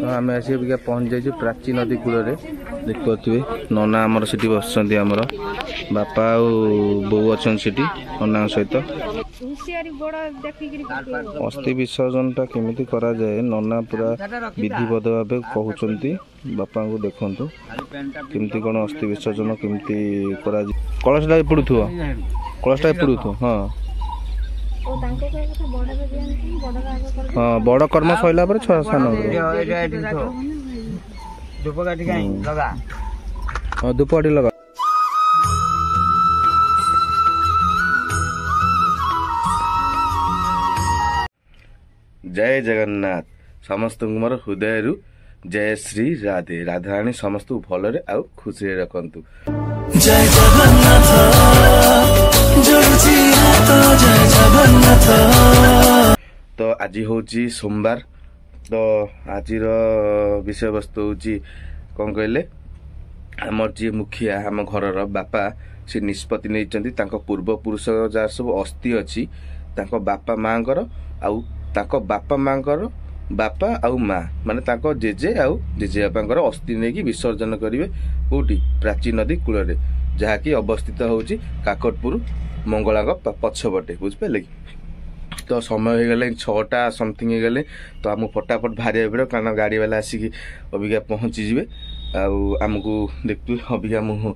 आम आस पहुँच जाइए प्राची नदी कूल देखिए नना आमर से बस आमर बापा बो अच्छा नना सहित अस्थि विसर्जन टा केमिति करा जाए नना पूरा विधिवत भाव कहते बापा को देखु केमती कौन अस्थि विसर्जन केमती करा कलशटा पड़ुथ कलशटा पड़ुथ हाँ हाँ बड़ कर्म सरला सान धूपकाठी लगा जय जगन्नाथ समस्त मोर हृदय जय श्री राधे राधाराणी समस्त भलरे आउ खुशी रखंतु जय जगन्नाथ तो आज हूँ सोमवार तो आज विषय वस्तु हूँ कौन कहले आमर जी मुखिया आम घर बापा से निष्पत्ति नहीं पूर्व पुरुष जहाँ सब अस्थि अच्छी बापा माँ आउ बापा माँ बापा आउ माँ माने जेजे आउ जेजे बापा अस्थि नहीं विसर्जन करेंगे कौटी प्राची नदी कूल जहाँकि अवस्थित होची काकटपुर मंगला पछपटे बुझिपारे कि तो समय हो गले 6टा समथिंग हो गले तो आम फटाफट बाहर पड़ो कारण गाड़ी वाला आसिक अबिका पहुँची जाए आमको देखु अबिका मुझे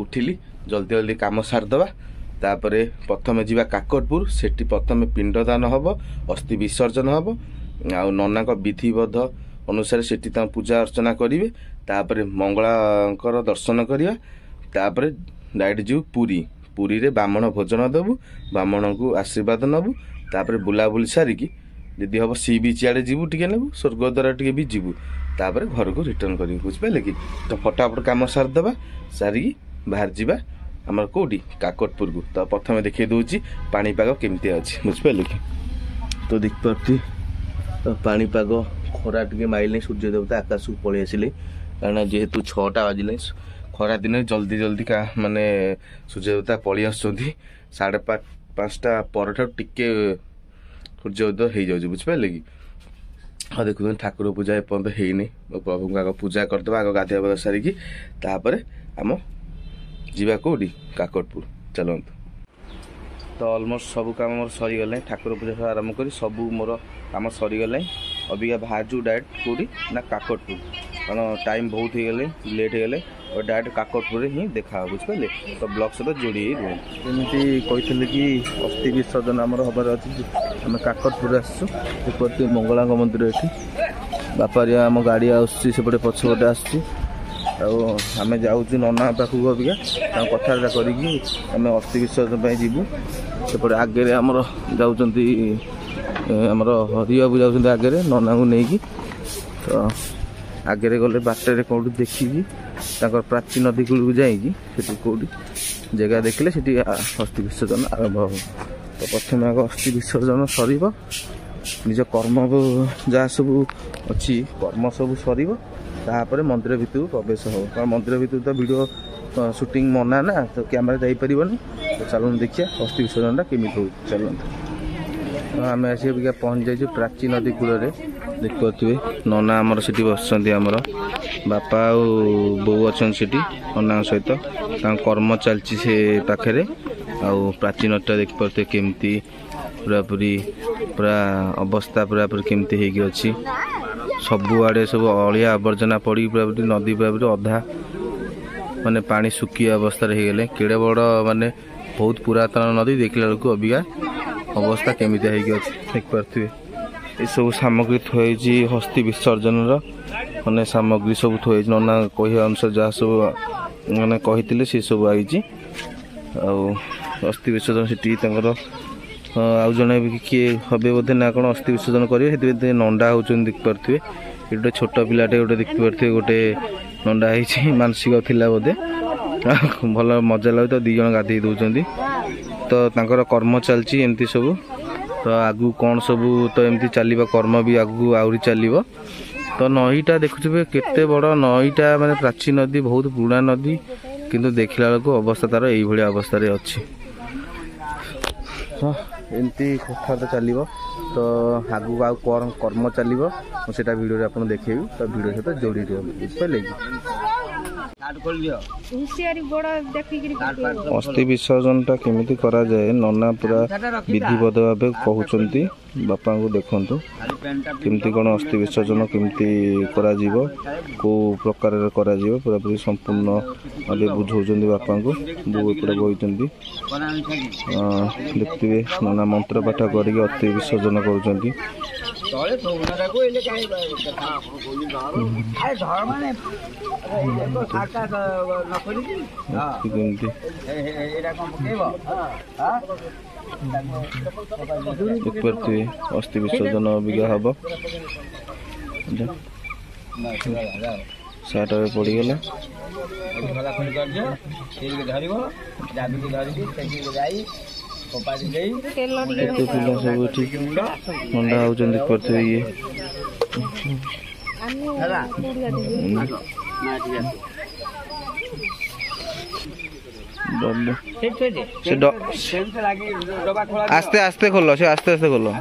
उठिली जल्दी जल्दी कम सारिदे तापर प्रथम जा काकटपुर से प्रथम पिंडदान हम अस्थि विसर्जन हम आउ नना विधिबद्ध अनुसार से पूजा अर्चना करेंगे तापर मंगला दर्शन करवा तापर डायरेक्ट जीव पुरी पुरी रे ब्राह्मण भोजन देवु ब्राह्मण को आशीर्वाद नबु तापर बुलाबुली सारिकी यदि हम सी बीच आड़े जीवु टिके नेबु स्वर्गद्वार टिके भी जीवु तापर घर को रिटर्न करी बुझिपारे कि तो फटाफट कम सारिदेबा सारिकी बाहर जावा आमर कौटी काकटपुर को तो प्रथम देखिए दूची पाणीपाग केमती अच्छी बुझिपारे कि तो देखिए पाणीपाग खरा टे माइले सूर्य देवता आकाश को पलि आसिले कारण जेहेतु 6टा बाजिले खरा दिन जल्दी जल्दी का माने सूर्य देवता पलि आसुँच 5:30 पर टिके सूर्योदय हो जाए बुझिपारे कि हाँ देखु ठाकुर पूजा एपर्त होनी प्रभु आग पूजा करदे आग गाधुआ पाधा सारिकी तापर आम जीवा कौटी काकटपुर चलतु तो अलमोस्ट सब काम मोर सरीगले ठाकुर पूजा आरंभ कर सब मोर काम सरीगले अबिका बाहर जो डायरेक्ट कौटी ना काकटपुर कारण टाइम बहुत हो गले लेट हो गले और डायरेक्ट काकटपुर ही देखा बुझिपारे तो ब्लॉक सहित जोड़ी रुहती कहते कि अस्थि विसर्जन आमर हबार अच्छी आम काकटपुर आसती मंगला मंदिर ये बापारिया आम गाड़ी आसपटे पछपटे आम जाऊँ नना पाखक अबिका कथबार्ता करी अस्थि विसर्जन जीवु सेपटे आगे आमर जाऊँच आमर हरिबाबू जाऊँ आगे नना को लेकिन तो आगे गले बाटर कौटी देखिकी प्राची नदी कूल को जाइए कौटी जगह देखले से अस्थि विसर्जन आरंभ हो तो प्रथम आग अस्थि विसर्जन सर निज कर्म जहाँ सब अच्छी कर्म सब सर तापर मंदिर भितर प्रवेश हो कारण मंदिर भितर तो वीडियो शूटिंग मना ना तो कैमेरा जापर तो चलो देखिए अस्थि विसर्जन केमी हो चलते आम आस पहुँच जाइए प्राची नदी कूल देखिए नना आमर से बस आमर बापा बो अच्छा नना सहित कर्म चलती से पाखे आउ प्राची नदीटा देखिपे केमती पूरापूरी पूरा अवस्था पूरापूरी केमती होगी अच्छी सबुआड़े सब अलिया आवर्जना पड़ी पूरापूरी नदी पूरापूरी अधा माने पानी सुखी अवस्था हो गले केड़े बड़ माने बहुत पुरातन नदी देखला बेलू अबिका अवस्था केमितिया होगी अच्छी देखिपे ये सब सामग्री थोड़ी हस्ती विसर्जन माने सामग्री सब थोड़ी नना कह अनुसार जहाँ सब मैंने कही सी सब आई अस्थि विसर्जन से आउ जड़े किए हे बोधे ना कौन अस्थि विसर्जन करेंगे नंडा हो देखिपे ये गोटे छोट पिलाटे गोटे देखिपे गोटे नंडा हो मानसिक थिला बोधे भल मजा लगे तो 2 जन गाधे दौरान तो तांकर कर्म चलती एमती सब तो आगू कौन सब तो एमती चलो कर्म भी आगू आहरी चलो तो नईटा देखुए केते बड़ नईटा माने प्राची नदी बहुत पुराना नदी किंतु देखला बेलू अवस्था तार यही अवस्था अच्छी एमती कथा चलो तो आगू आउ कर्म चलो मुझे भिडियो आप देखेबी तो भिडियो सहित जोड़ी बुझे अस्थि विसर्जन टा केमिति करा जाए नना पूरा विधिवत भाव कहते बापा को देखु केमती कौन अस्थि विसर्जन केमती करा को प्रकार करा पूरा पूरी संपूर्ण बुझाऊँ बापा को बो पूरा बही देखते नना मंत्र पाठ करके अस्थि विसर्जन कर अस्थि विसर्जन अबिका हम साठ पड़गला पिला सब मंडा होते ये आस्ते आस्ते खोलो से आस्ते आस्ते खोलो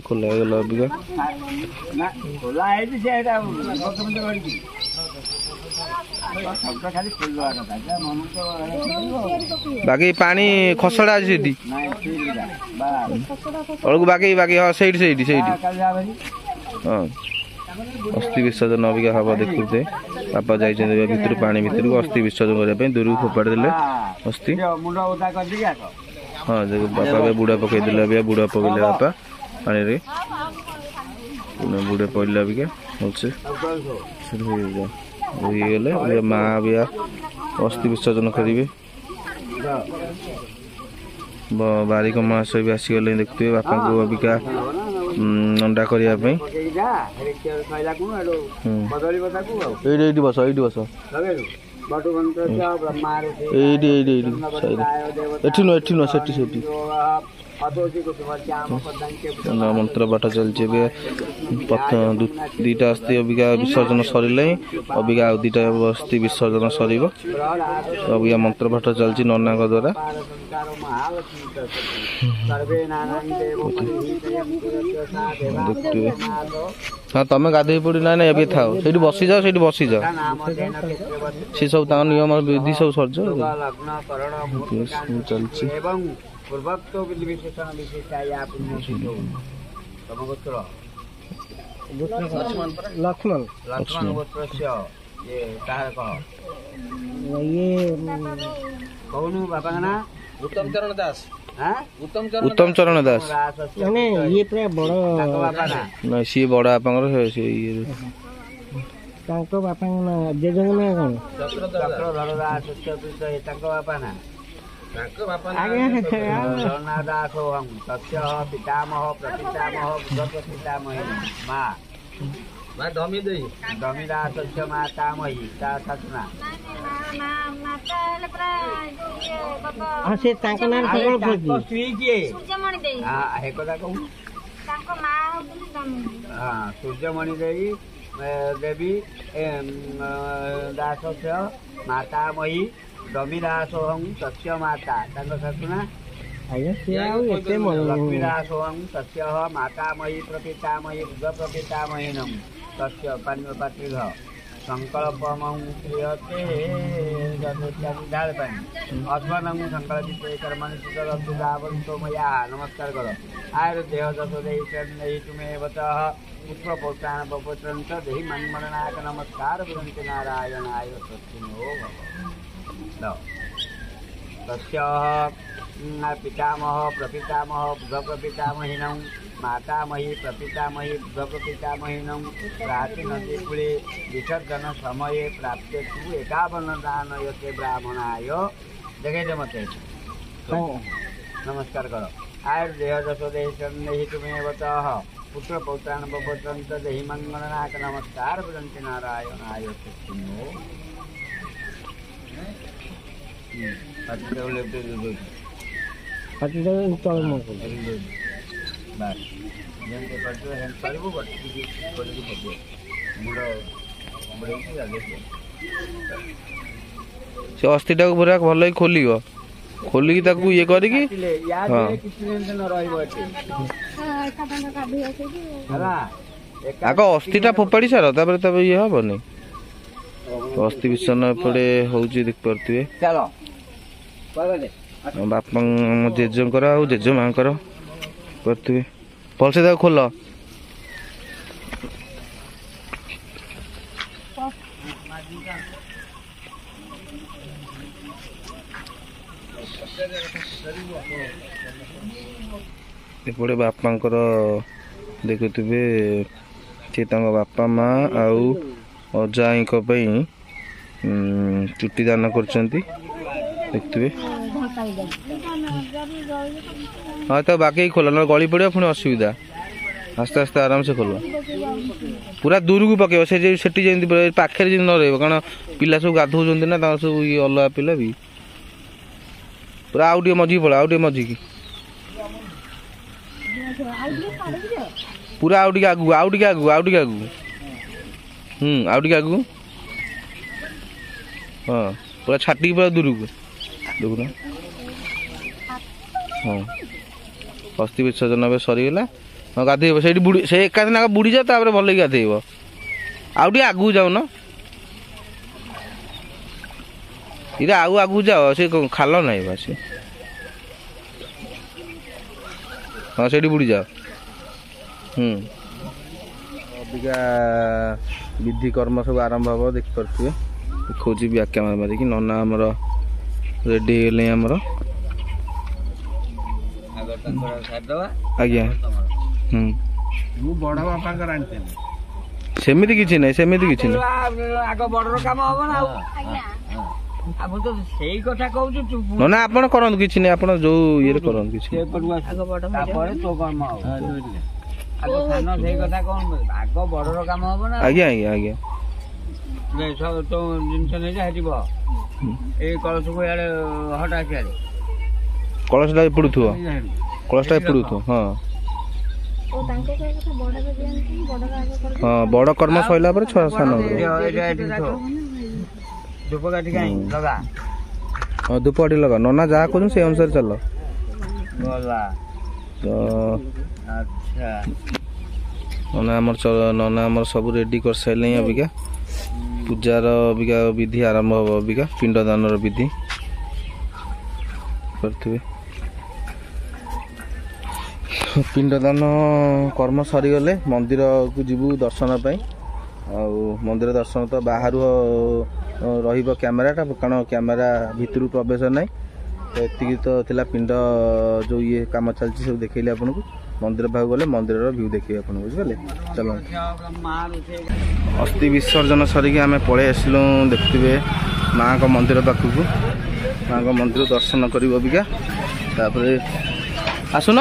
खोला बाकी पानी खसड़ा अच्छी बाकी बाकी हाँ सही हाँ अस्थि विसर्जन अबिका हम देखुते बापा जाइए भितर पानी भितर को अस्थि विसर्जन करने दूर को फोपाड़ी देले अस्थि हाँ बापा बुड़ा पकई देले अबिका बुड़ा पकड़े बापा पानी रे बुड़ा पड़े अबिका होगले माँ भी अस्थि विसर्जन करेंगे बारिक मास भी आसीगले देखते बापा को अबिका अंडा करने बस ये बस मंत्र पाठ चलती दीटा अस्थि अबिका विसर्जन सर अबिका दीटा अस्थि विसर्जन सर अबिका मंत्र पाठ चलती नना द्वारा देखते हाँ तुम गाधे पड़ी ना ये था बसी जाओ से बसी जाओ सी सब नियम विधि सब सर चलती पूर्वोक्तो विधि विशेषण विशेषाया पुण्यसिद्धौ तम गोत्र लक्ष्मण गोत्रस्य ये तार कह ये कौन बापा का नाम उत्तम चरण दास उत्तम चरण दास माने ये पूरा बड़ बापा ना सी बड़ बापा से ये तांको बापा ना जेजन ना कोन चक्रधर दास सत्य तांको बापा ना दासोहम तस्य पितामह प्रपितामह प्रपितामही माँ दमिदासस्य मातामही ता ससुना से तांका नाम सकल पति स्त्री किए सूर्यमणि देई हां हे कथा कहू तांको मां होतली दमी हां सूर्यमणि देई देवी दासस्य मातामही दमिदासोहं तस्य माता ससुना लक्ष्मीदासोहं तस्य मातामही प्रपितामही प्रपितामहीनं तस्य पात्रिघ संकल्पमं क्रियते अस्मनं संकल्पिते कर्मणि सुतरस्तुदावन्तो मया नमस्कार करो आयुर देह दश देहि तुम्हें बतः पुष्प पौत्राण पपुत्रं च देहि मन्मरणाक नमस्कार विरन्ति नारायणाय सत्तिनो तस्य पितामह प्रपितामह प्रपितामहीनं मातामही प्रपितामही प्रपितामहीनं प्राचीनदि कूले विसर्जन समये प्राप्ते तु एकावन्नदानयते ब्राह्मणाय देखे मते नमस्कार करो आयुर्देह दश देहि तुम्हें बतः पुत्र पौत्राण पपुत्रं च देहि मन्मरणाक नमस्कार विरन्ति नारायणाय सत्तिनो से अस्थिटा को पूरा भल खोलिक खोलिकी ताकू ये करिकी आग अस्थिटा फोपाड़ी सार तापर ये हेनी अस्थि विसर्जन एपटे हूँ देखिपे बापा जेजेकर आ जेजेमा करते भलसे ताको खोल एपटे बापांकर देखुवे सी बापा माँ आउ अजाई चुटी दान कर देखुवे हाँ तो बाकी खोल ना गली पड़ा पुणी असुविधा आस्ते आस्ते आराम से खोल पूरा दूर को पकेब से पाखे न रहा कारण पिला सब गाधौ ना सब ये अलग पिला भी पूरा आउ मझी पड़ा आउ मझी की पूरा आउ आगू आउ आगू आउ आगू आउ आगू हाँ पूरा छाटी पूरा दूर को देखुन हाँ अस्थि विसर्जन ए सरीगला हाँ गाधेब से बुड़ी से एक बुड़ी जाओ तापर भल गाधेब आउ आगू जाओ ना इधर आगू आगू जाओ से खाल ना बस हाँ से बुड़ी जाओ अबिका विधि कर्म सब आरंभ हम देखिपे खोजी व्याख्या मारिकी नना आमर रेडी हेले आमर आज्ञा बड़ बापा सेमिति किछि नै सेमिति किछि नै आग बडर काम हो ना अब तो सेही कथा कहू छु न ना आपण करन किछि नै आपण जो ये करन किछि आग बडर तापर तो कर्म हो आग खाना सेही कथा कोन आग बडर काम हो ना आज्ञा आज्ञा आज्ञा ने सब तो जिनस नै जाहिबो ए कलश को यार हटा के कलशटा पडुथो कलशटा पडुथो हां ओ तांको के कथा बडर दियंती बडर आगे कर हां बड कर्म सइला पर छ सान धूपकाठी काई लगा हां धूपकाठी लगा नना जा कोन से अनुसार चल बोला तो अच्छा नना हमर सब रेडी कर साइले अबिका पूजार अबिका विधि आरंभ हो अबिका पिंडदान विधि करते पिंडदान कर्म सरीगले मंदिर को जीवु दर्शन पाई मंदिर दर्शन तो बाहर रहिबो कैमराटा कारण कैमरा भितर प्रवेश ना तो एति तो थिला पिंड जो ये काम चलती सब देखैले आपन को मंदिर भाग गले मंदिर व्यू देखिए आपन बुझले चलो अस्थि विसर्जन सरीके आम पलि आसलु देखुवे माँ को मंदिर पाखक माँ को मंदिर दर्शन कर अबिका तापर आसुन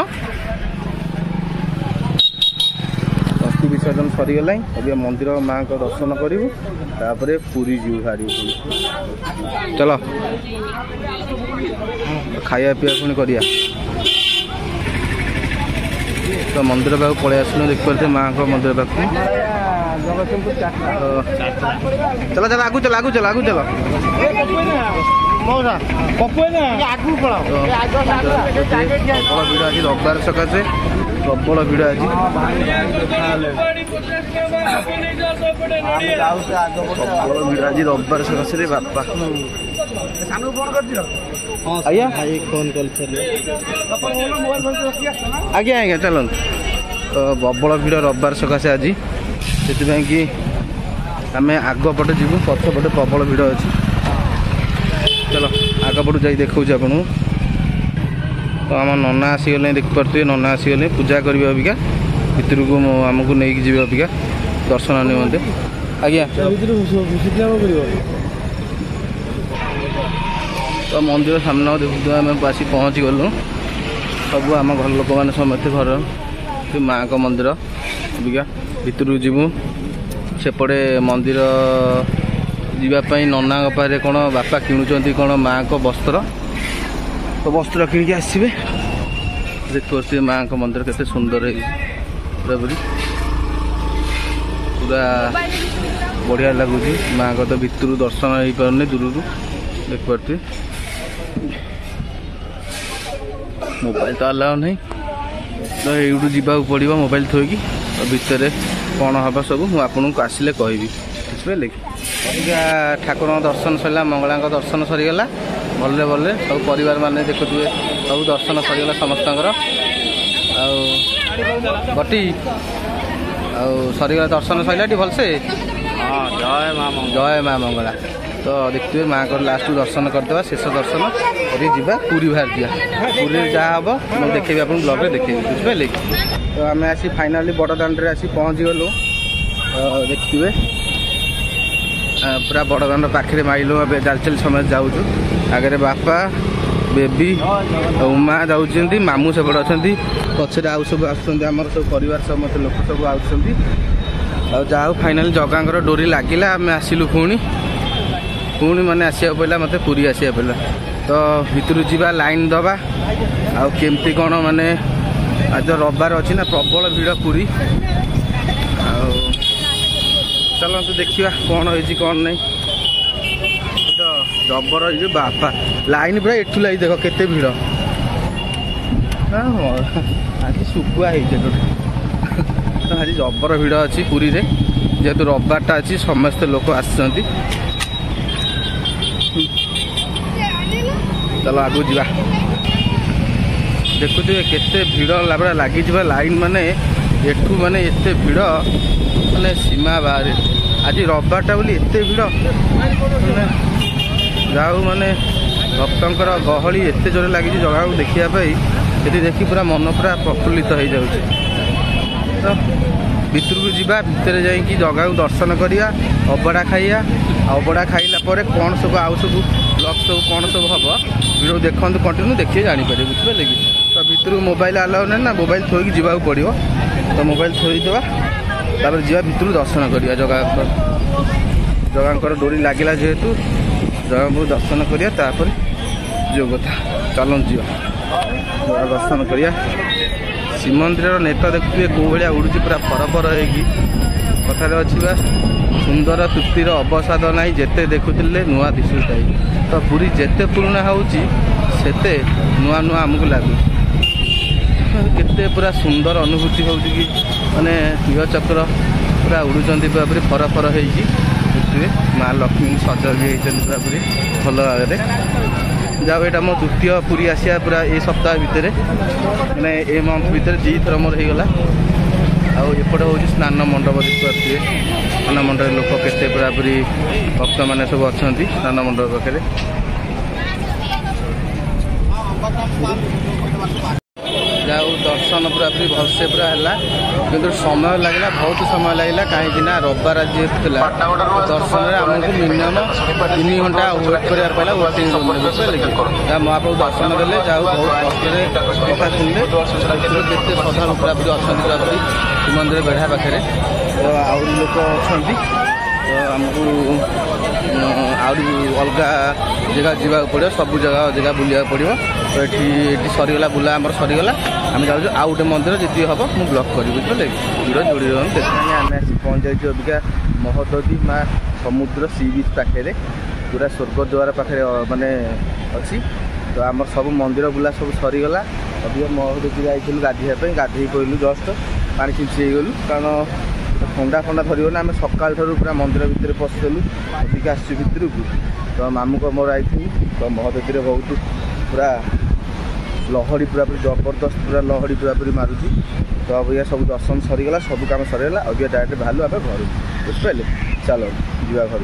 अस्थि विसर्जन सरीगला अबिका मंदिर माँ को दर्शन करूँ तापर पूरी जीव हारी चलो खाया पीया पुणी करिया तो मंदिर पाक पलि आसलु देखिए माँ को मंदिर पाक चलो चलो आगू चलो आगू चलो आगू चलो प्रबल भिड़ आज रविवार सकाशे प्रबल भिड़ आज प्रबल भिड़ आज रविवार सकाशे बापा आज्ञा फोन कल आज्ञा आज्ञा चलो तो प्रबल भिड़ रविवार सकाशे आज से कि आम आग पटे जीवु पछ पटे प्रबल भिड़ अच्छी चलो आग पटू जा देखा आपन तो आम नना आसीगले देखिपे नना आसीगले पूजा करेंगे अबिका भितर को आमको नहीं जी अबिका दर्शन निमंते आज्ञा तो मंदिर सामने देखु आम आसी पहुँची गलु सब आम घर लोक मैंने समस्त घर माँ को मंदिर अबिका भितर जीवु सेपटे मंदिर जीवाई नना पाखे कौन बापा किणुंट कौन माँ को वस्त्र तो वस्त्र किणिकी आसवे देखिए माँ को मंदिर केते सुंदर है पूरा बढ़िया लगुच माँ को तो भितर दर्शन हो पारे दूर देखिपे मोबाइल तो अलाउ नहीं तो यू जावाक पड़ो मोबाइल थोकी भितर कौन हम सब मुझे आपको आसिले कहि बुझे कि ठाकुर दर्शन सरला मंगला दर्शन सरीगला भले भले सब परिवार माने देखुए सब दर्शन सरीगला समस्त गटी सरीगला दर्शन सरला भलसे जय माँ मंगला तो देखिए माँ को लास्ट दर्शन करदे शेष दर्शन कर पूरी बाहर दिया पूरी जहाँ हम मुझे देखेबी आप ब्लॉग में देखेबी बुझे कि तो आम आसी फाइनाली बड़ दाण्ड आसी पहुँची गलु देखिए पूरा बड़ दाण्ड पाखे माइलु चाल चल समय जाऊँ आगे बापा बेबी उमा जाऊँ मामू सेपटे अच्छा पचर आउ सब आम सब परिवार समस्त लोक सब आउट जाऊ फाइनाली जगांर डोरी लगिला आम आसिलु पुणी माने आसिया पड़ा मत पूरी आसिया पड़ा तो भितर जा लाइन दबा आउ केमती कौन माने आज रविवार अच्छी ना प्रबल भिड़ पूरी चलते देखा कौन हो कौन नहीं तो जबर ये बापा लाइन पूरा एठू लगी देख केते भिड़ आज शुकुआ तो आज जबर भिड़ अच्छी पूरी रे जेहेतु रविवारटा अच्छी समस्त लोक आसुँच चलो आगू जा देखुए केते भिड़ लगी लाइन माने एठू माने एते भिड़ माने सीमा बाहर आज रविवारटा बोली एते भिड़ माने जाऊ माने भक्तंकर गहली एते जोर लगी जगह को देखापी ये देखी पूरा मन पूरा प्रफुल्लित हो जाऊँ तो भितर को जीवा भितर जाकि जगह को दर्शन करिया अबड़ा खाइया अबड़ा खाइला परे कौन सब आउ सब ब्लॉग सब कौन सब हम वीडियो देखते कंटिन्यू देखिए जानीपर बुझे कि तो भितर मोबाइल अलाउ ना ना मोबाइल थोक जावाक पड़ो तो मोबाइल थोईदेवा तापर जा भितर दर्शन करिया जगह डोरी लगिला जेहेतु जगह को दर्शन करिया तापर जो कथा चलन जी दर्शन करिया श्रीमंदिर नेता देखिए कौ भाया उड़ूची पूरा फरफर होगी कथार अच्छी सुंदर तृप्तिर अवसाद ना जिते देखुले नुआ दिशुता तो पूरी जिते पुराणा होते नुआ नुआ आमको लगू केते पूरा सुंदर अनुभूति हो माने नीलचक्र पूरा उड़ुंट पूरा फरफर होगी देखिए माँ लक्ष्मी सजा भी होती पूरा पूरी भल भाव जाओ यहाँ मो द्वितीय पूरी आसिया पूरा ए सप्ताह भितर मैंने ए मंथ भितर 2 थर मोर होगा आउट हूँ स्नान मंडप देखिए स्नान मंडप लोक केते पूरा पूरी भक्त मैंने सब अच्छा स्नान मंडप पाखे जाऊ दर्शन पूरा पूरी भलसे पूरा है कि समय लगला बहुत समय लगला कहीं रविवार जेहतु दर्शन में आमको मिनिमम 3 घंटा वेट करार पड़ा वेटिंग रूम में बुझे कि महाप्रभु दर्शन देले जाऊ बहुत कष्ट कथा सुनले केते श्रद्धा पूरा पूरी अच्छा पूरा पूरी श्रीमंदिर बेढ़ा पाखे तो आउ लोक अच्छा तो आमको अलग जगह जावाक पड़ो सब जगह बुलिया पड़ो तो ये सरीगला बुला आम सरीगला आम जाऊँ आउ गोटे मंदिर जी हम मुझे ब्लॉग करी बुझे वीडियो जोड़ी आम आसी पहुँच जाइए अबिका महोदधी माँ समुद्र सी बीच पाखे पूरा स्वर्गद्वार पाखे माने अच्छी तो आम सब मंदिर बुला सब सरीगला अबिका महोदधी जाइलु गाधोवाई गाधे पड़लु जस्ट पानी छिंची गलु कारण ठंडा फंडा धरना ना आम सकाल पूरा मंदिर भितर पशिलु अबिका आस भितर को तो मामू को मोर आई तो महोदधी बहुत पूरा लहड़ी पूरा पूरी जबरदस्त पूरा लहड़ी पूरा पूरी मारुची तो अब यह सब दर्शन सरीगला सब कम सरीगला अब डायरेक्ट बाहर आम घर बुझिपारे चलो जा घर।